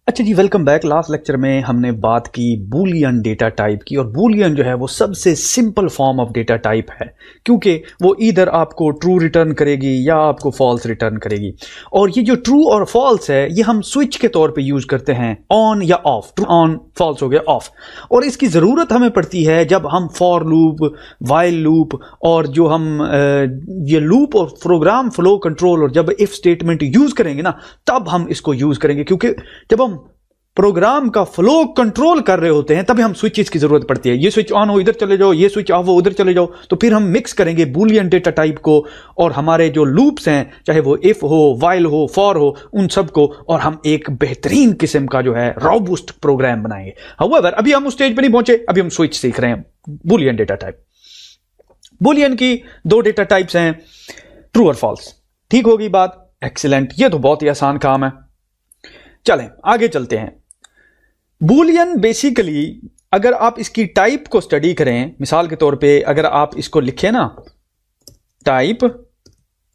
अच्छा जी, welcome back. Last lecture में हमने बात की बूलियन डेटा टाइप की, और बूलियन जो है वो सबसे simple form of data type है, क्योंकि वो इधर आपको ट्रू रिटर्न करेगी या आपको फॉल्स रिटर्न करेगी। और ये जो ट्रू और फॉल्स है ये हम स्विच के तौर पे यूज करते हैं, ऑन या ऑफ। ट्रू ऑन, फॉल्स हो गया ऑफ। और इसकी ज़रूरत हमें पड़ती है जब हम फॉर लूप, वाइल लूप और जो हम ये लूप और प्रोग्राम फ्लो कंट्रोल और जब इफ स्टेटमेंट यूज करेंगे ना, तब हम इसको यूज करेंगे। क्योंकि जब हम प्रोग्राम का फ्लो कंट्रोल कर रहे होते हैं तभी हम स्विचेस की जरूरत पड़ती है। ये स्विच ऑन हो इधर चले जाओ, ये स्विच ऑफ हो उधर चले जाओ। तो फिर हम मिक्स करेंगे बूलियन डेटा टाइप को और हमारे जो लूप्स हैं, चाहे वो इफ हो, वाइल हो, फॉर हो, उन सब को, और हम एक बेहतरीन किस्म का जो है रोबस्ट प्रोग्राम बनाएंगे। हाउएवर अभी हम उस स्टेज पे नहीं पहुंचे, अभी हम स्विच सीख रहे हैं, बूलियन डेटा टाइप। बूलियन की दो डेटा टाइप्स हैं, ट्रू और फॉल्स। ठीक होगी बात? एक्सीलेंट, ये तो बहुत ही आसान काम है। चलें आगे चलते हैं। बूलियन बेसिकली अगर आप इसकी टाइप को स्टडी करें, मिसाल के तौर पे अगर आप इसको लिखें ना, टाइप,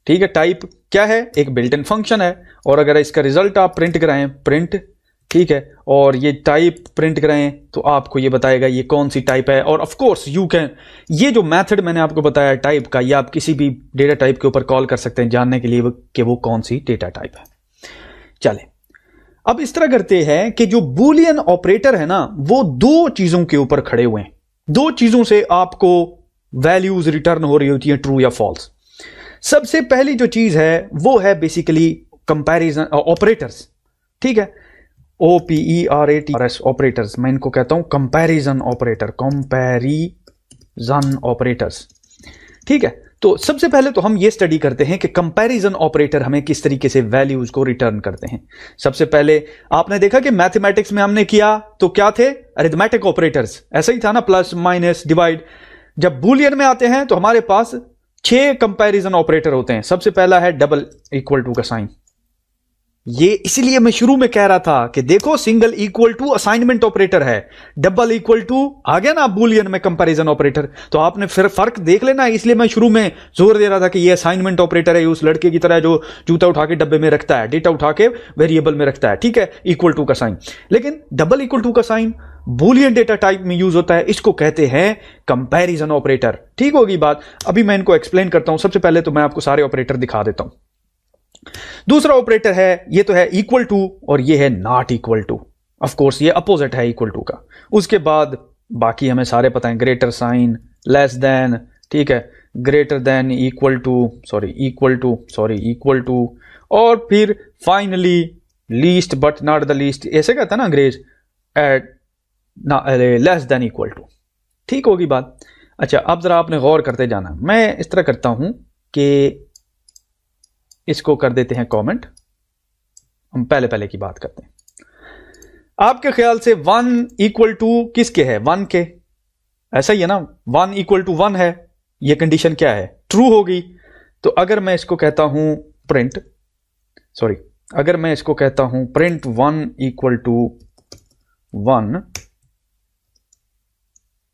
ठीक है, टाइप क्या है? एक बिल्ट इन फंक्शन है। और अगर इसका रिजल्ट आप प्रिंट कराएं, प्रिंट, ठीक है, और ये टाइप प्रिंट कराएं तो आपको ये बताएगा ये कौन सी टाइप है। और ऑफ कोर्स यू कैन, ये जो मेथड मैंने आपको बताया टाइप का, ये आप किसी भी डेटा टाइप के ऊपर कॉल कर सकते हैं जानने के लिए कि वो कौन सी डेटा टाइप है। चलें अब इस तरह करते हैं कि जो बूलियन ऑपरेटर है ना, वो दो चीजों के ऊपर खड़े हुए हैं। दो चीजों से आपको वैल्यूज रिटर्न हो रही होती है, ट्रू या फॉल्स। सबसे पहली जो चीज है वो है बेसिकली कंपैरिजन ऑपरेटर्स, ठीक है, OPERATORS ऑपरेटर्स। मैं इनको कहता हूं कंपैरिजन ऑपरेटर, कंपैरिजन ऑपरेटर्स, ठीक है। तो सबसे पहले तो हम ये स्टडी करते हैं कि कंपैरिजन ऑपरेटर हमें किस तरीके से वैल्यूज को रिटर्न करते हैं। सबसे पहले आपने देखा कि मैथमेटिक्स में हमने किया तो क्या थे? अरिथमेटिक ऑपरेटर्स, ऐसा ही था ना, प्लस, माइनस, डिवाइड। जब बूलियन में आते हैं तो हमारे पास 6 कंपैरिजन ऑपरेटर होते हैं। सबसे पहला है डबल इक्वल टू का साइन। ये इसलिए मैं शुरू में कह रहा था कि देखो, single equal to assignment operator है, डबल इक्वल टू आ गया ना बूलियन में कंपैरिजन ऑपरेटर। तो आपने फिर फर्क देख लेना, इसलिए मैं शुरू में जोर दे रहा था कि ये असाइनमेंट ऑपरेटर है, उस लड़के की तरह जो जूता उठा के डब्बे में रखता है, डेटा उठा के वेरिएबल में रखता है, ठीक है, इक्वल टू का साइन। लेकिन डबल इक्वल टू का साइन बूलियन डेटा टाइप में यूज होता है, इसको कहते हैं कंपैरिजन ऑपरेटर। ठीक होगी बात? अभी मैं इनको एक्सप्लेन करता हूं। सबसे पहले तो मैं आपको सारे ऑपरेटर दिखा देता हूं। दूसरा ऑपरेटर है, ये तो है इक्वल टू, और ये है not equal to. Of course ये अपोजिट है इक्वल टू का। उसके बाद बाकी हमें सारे पता है, ग्रेटर साइन, लेस देन, ठीक है, greater than, equal to, sorry equal to, sorry equal to, और फिर finally least but not the least, ऐसे कहता है ना अंग्रेज, एट ना लेस देन इक्वल टू। ठीक होगी बात? अच्छा, अब जरा आपने गौर करते जाना। मैं इस तरह करता हूं कि इसको कर देते हैं कमेंट, हम पहले पहले की बात करते हैं। आपके ख्याल से 1 इक्वल टू किसके है? 1 के, ऐसा ही है ना, 1 इक्वल टू 1 है, ये कंडीशन क्या है? ट्रू होगी। तो अगर मैं इसको कहता हूं प्रिंट, सॉरी, अगर मैं इसको कहता हूं प्रिंट 1 इक्वल टू 1,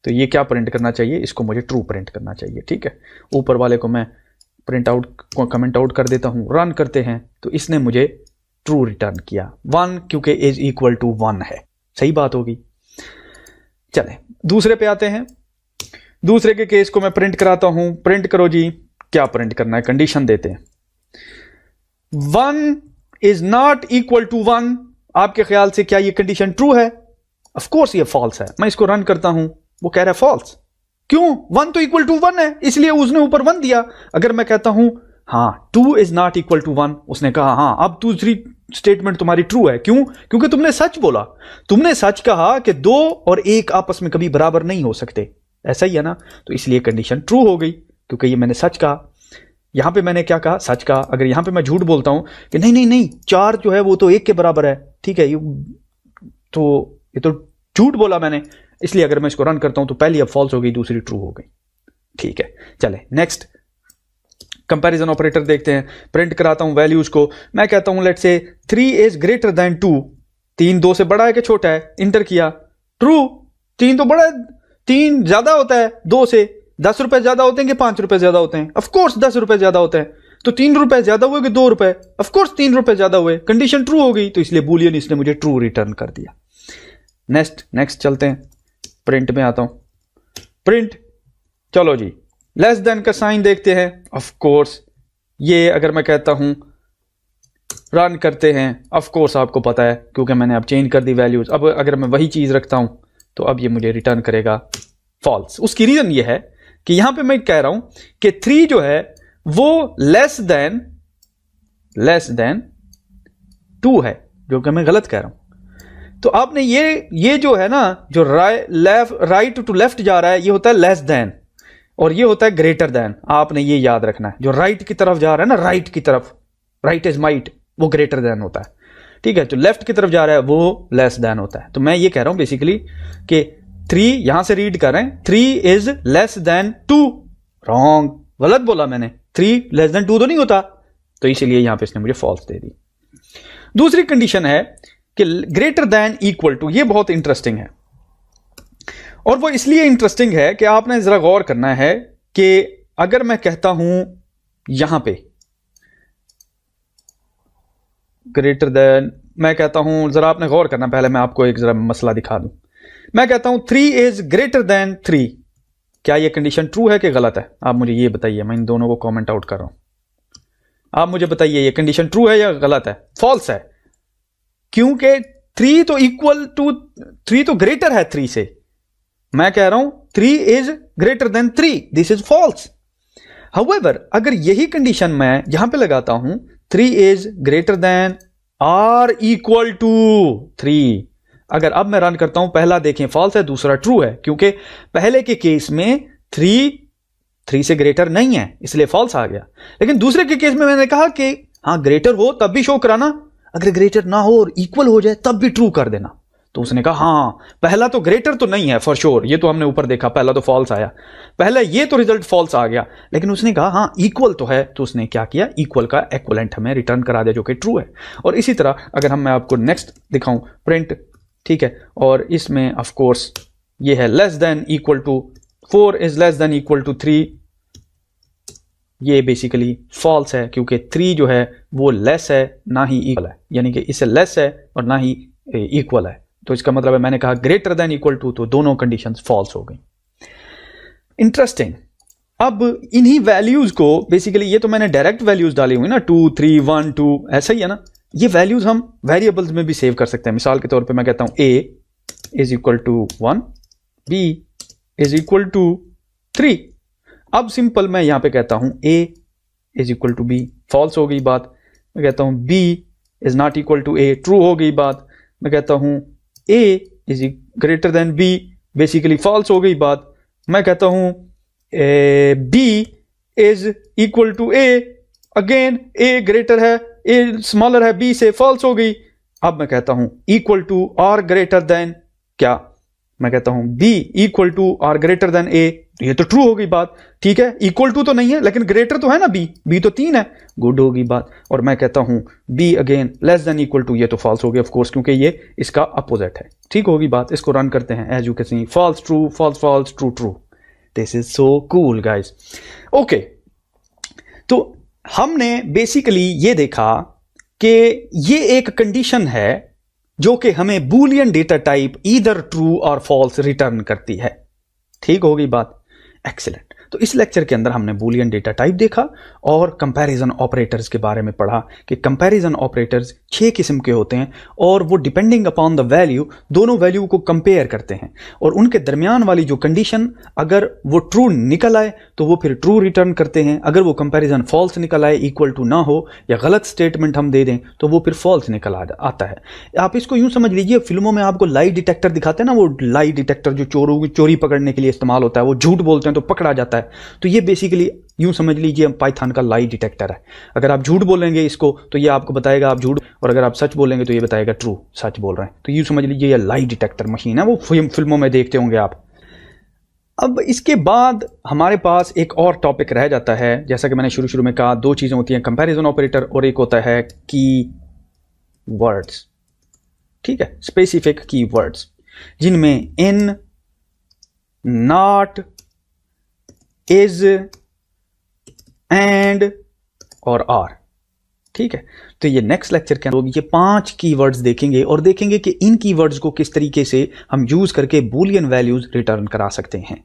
तो ये क्या प्रिंट करना चाहिए? इसको मुझे ट्रू प्रिंट करना चाहिए, ठीक है। ऊपर वाले को मैं प्रिंट आउट, कमेंट आउट कर देता हूं, रन करते हैं तो इसने मुझे ट्रू रिटर्न किया, 1, क्योंकि इज इक्वल टू 1 है। सही बात होगी। चलें दूसरे पे आते हैं। दूसरे के केस को मैं प्रिंट कराता हूं। प्रिंट करो जी, क्या प्रिंट करना है? कंडीशन देते हैं, 1 इज नॉट इक्वल टू 1। आपके ख्याल से क्या ये कंडीशन ट्रू है? ऑफ कोर्स ये फॉल्स है। मैं इसको रन करता हूं, वो कह रहा है फॉल्स। क्यों? 1 तो इक्वल टू 1 है, इसलिए उसने ऊपर 1 दिया। अगर मैं कहता हूं हाँ 2 इज नॉट इक्वल टू 1, उसने कहा हाँ अब दूसरी स्टेटमेंट तुम्हारी ट्रू है। क्यों? क्योंकि तुमने सच बोला। तुमने सच कहा कि 2 और 1 आपस में कभी बराबर नहीं हो सकते, ऐसा ही है ना। तो इसलिए कंडीशन ट्रू हो गई, क्योंकि ये मैंने सच कहा। यहां पे मैंने क्या कहा? सच कहा। अगर यहां पे मैं झूठ बोलता हूं कि नहीं नहीं नहीं 4 जो है वो तो 1 के बराबर है, ठीक है, ये तो झूठ बोला मैंने, इसलिए अगर मैं इसको रन करता हूं तो पहली अब फॉल्स हो गई, दूसरी ट्रू हो गई। ठीक है, चले नेक्स्ट कंपैरिजन ऑपरेटर देखते हैं। प्रिंट कराता हूं वैल्यूज को। मैं कहता हूं let's say 3 is greater then 2। 3 2 से बड़ा है कि छोटा है? इंटर किया, ट्रू। 3 तो बड़ा है, 3 ज्यादा होता है 2 से। 10 रुपए ज्यादा होते हैं कि 5 रुपए ज्यादा होते हैं? ऑफ कोर्स 10 रुपए ज्यादा होते हैं। तो 3 रुपए ज्यादा हुए कि 2 रुपए? ऑफकोर्स 3 रुपए ज्यादा हुए, कंडीशन ट्रू हो गई, तो इसलिए बूलियन इसने मुझे ट्रू रिटर्न कर दिया। नेक्स्ट चलते हैं, प्रिंट में आता हूं। प्रिंट, चलो जी, लेस देन का साइन देखते हैं। ऑफकोर्स ये अगर मैं कहता हूं रन करते हैं, ऑफकोर्स आपको पता है क्योंकि मैंने अब चेंज कर दी वैल्यूज। अब अगर मैं वही चीज रखता हूं तो अब ये मुझे रिटर्न करेगा फॉल्स। उसकी रीजन ये है कि यहां पे मैं कह रहा हूं कि 3 जो है वो लेस देन 2 है, जो कि मैं गलत कह रहा हूं। तो आपने ये जो है ना, जो राइट टू लेफ्ट जा रहा है, ये होता है लेस देन, और ये होता है ग्रेटर देन। आपने ये याद रखना है, जो राइट की तरफ जा रहा है ना, राइट की तरफ, राइट इज माइट, वो ग्रेटर देन होता है, ठीक है। जो लेफ्ट की तरफ जा रहा है वो लेस देन होता है। तो मैं ये कह रहा हूं बेसिकली कि 3 यहां से रीड कर रहे हैं, 3 इज लेस देन 2। रॉन्ग, गलत बोला मैंने, 3 लेस देन 2 तो नहीं होता, तो इसीलिए यहां पे इसने मुझे फॉल्स दे दी। दूसरी कंडीशन है कि ग्रेटर देन इक्वल टू। ये बहुत इंटरेस्टिंग है, और वो इसलिए इंटरेस्टिंग है कि आपने जरा गौर करना है कि अगर मैं कहता हूं यहां पे ग्रेटर देन, मैं कहता हूं, जरा आपने गौर करना, पहले मैं आपको एक जरा मसला दिखा दूं। मैं कहता हूं 3 इज ग्रेटर देन 3, क्या ये कंडीशन ट्रू है कि गलत है? आप मुझे ये बताइए, मैं इन दोनों को कमेंट आउट कर रहा हूं। आप मुझे बताइए ये कंडीशन ट्रू है या गलत है? फॉल्स है, क्योंकि 3 तो इक्वल टू 3 तो ग्रेटर है 3 से। मैं कह रहा हूं 3 is greater than 3, this is false. However अगर यही कंडीशन मैं यहां पे लगाता हूं 3 is greater than or equal to 3, अगर अब मैं रन करता हूं, पहला देखें फॉल्स है, दूसरा ट्रू है, क्योंकि पहले के केस में 3 से ग्रेटर नहीं है, इसलिए फॉल्स आ गया। लेकिन दूसरे के केस में मैंने कहा कि हाँ ग्रेटर हो तब भी शो कराना, अगर ग्रेटर ना हो और इक्वल हो जाए तब भी ट्रू कर देना। तो उसने कहा हाँ पहला तो ग्रेटर तो नहीं है फॉर श्योर, ये तो हमने ऊपर देखा, पहला तो फॉल्स आया, पहला ये तो रिजल्ट फॉल्स आ गया। लेकिन उसने कहा हाँ इक्वल तो है, तो उसने क्या किया, इक्वल का इक्विवेलेंट हमें रिटर्न करा दिया, जो कि ट्रू है। और इसी तरह अगर मैं आपको नेक्स्ट दिखाऊं, प्रिंट, ठीक है, और इसमें ऑफ कोर्स ये है less than equal to 4 is less than equal to 3, ये बेसिकली फॉल्स है, क्योंकि 3 जो है वो लेस है ना ही इक्वल है, यानी कि इससे लेस है और ना ही इक्वल है। तो इसका मतलब है मैंने कहा ग्रेटर देन इक्वल टू, तो दोनों कंडीशंस फॉल्स हो गई। इंटरेस्टिंग। अब इन्हीं वैल्यूज को बेसिकली, ये तो मैंने डायरेक्ट वैल्यूज डाली हुई ना, 2 3 1 2, ऐसा ही है ना। ये वैल्यूज हम वेरिएबल्स में भी सेव कर सकते हैं। मिसाल के तौर पे मैं कहता हूं a is equal to 1, b is equal to 3। अब सिंपल मैं यहां पे कहता हूं a is equal to b, false हो गई बात। मैं कहता हूं b is not equal to a, true हो गई बात। मैं कहता हूं a is greater than b, basically false हो गई बात। मैं कहता हूं b is equal to a, again a greater है, a स्मॉलर है b से, फॉल्स हो गई। अब मैं कहता हूं इक्वल टू और ग्रेटर देन, क्या मैं कहता हूं b इक्वल टू और ग्रेटर देन a, ये तो ट्रू हो गई बात, ठीक है। इक्वल टू तो नहीं है लेकिन ग्रेटर तो है ना b तो 3 है, गुड हो गई बात। और मैं कहता हूं b again less than equal to, ये तो फॉल्स हो गया ऑफ कोर्स, क्योंकि ये इसका अपोजिट है, ठीक होगी बात। इसको रन करते हैं, as you can see false true false false true true. This is so cool guys. Okay, तो हमने बेसिकली ये देखा कि ये एक कंडीशन है जो कि हमें Boolean data type either true और फॉल्स रिटर्न करती है, ठीक होगी बात। एक्सीलेंट। तो इस लेक्चर के अंदर हमने बूलियन डेटा टाइप देखा और कंपैरिजन ऑपरेटर्स के बारे में पढ़ा कि कंपैरिजन ऑपरेटर्स 6 किस्म के होते हैं और वो डिपेंडिंग अपॉन द वैल्यू, दोनों वैल्यू को कंपेयर करते हैं और उनके दरमियान वाली जो कंडीशन अगर वो ट्रू निकल आए तो वो फिर ट्रू रिटर्न करते हैं, अगर वो कंपैरिजन फॉल्स निकल आए, इक्वल टू ना हो या गलत स्टेटमेंट हम दे दें तो वो फिर फॉल्स निकल आता है। आप इसको यूं समझ लीजिए, फिल्मों में आपको लाई डिटेक्टर दिखाते हैं ना, वो लाई डिटेक्टर जो चोरी पकड़ने के लिए इस्तेमाल होता है, वो झूठ बोलते हैं तो पकड़ा जाता है, तो ये बेसिकली यूं समझ लीजिए पाइथन का लाई डिटेक्टर है। अगर आप झूठ बोलेंगे इसको तो ये आपको बताएगा आप झूठ, और अगर आप सच बोलेंगे तो ये बताएगा ट्रू, सच बोल रहे हैं। तो यूं समझ लीजिए ये लाई डिटेक्टर मशीन है, वो फिल्मों में देखते होंगे आप। अब इसके बाद हमारे पास एक और टॉपिक रह जाता है, जैसा कि मैंने शुरू में कहा, 2 चीजें होती हैं, कंपैरिजन ऑपरेटर और एक होता है की वर्ड्स, ठीक है, स्पेसिफिक की वर्ड्स, जिनमें इन, नॉट, इज, एंड, और आर। ठीक है, तो ये नेक्स्ट लेक्चर के अंदर ये 5 कीवर्ड्स देखेंगे और देखेंगे कि इन कीवर्ड्स को किस तरीके से हम यूज करके बूलियन वैल्यूज रिटर्न करा सकते हैं।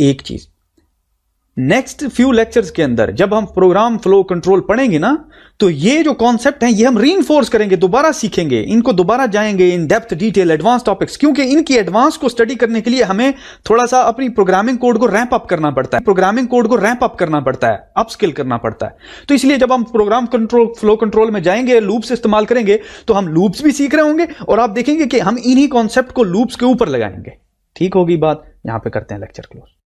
एक चीज, नेक्स्ट फ्यू लेक्चर्स के अंदर जब हम प्रोग्राम फ्लो कंट्रोल पढ़ेंगे ना, तो ये जो कॉन्सेप्ट हैं ये हम रीइंफोर्स करेंगे, दोबारा सीखेंगे, इनको दोबारा जाएंगे in depth detail advance topics, क्योंकि इनकी एडवांस को स्टडी करने के लिए हमें थोड़ा सा अपनी प्रोग्रामिंग कोड को रैंप अप करना पड़ता है, अपस्किल करना पड़ता है। तो इसलिए जब हम प्रोग्राम कंट्रोल फ्लो कंट्रोल में जाएंगे, लूप्स इस्तेमाल करेंगे, तो हम लूप्स भी सीख रहे होंगे और आप देखेंगे कि हम इन्हीं कॉन्सेप्ट को लूप्स के ऊपर लगाएंगे। ठीक होगी बात, यहां पे करते हैं लेक्चर क्लोज।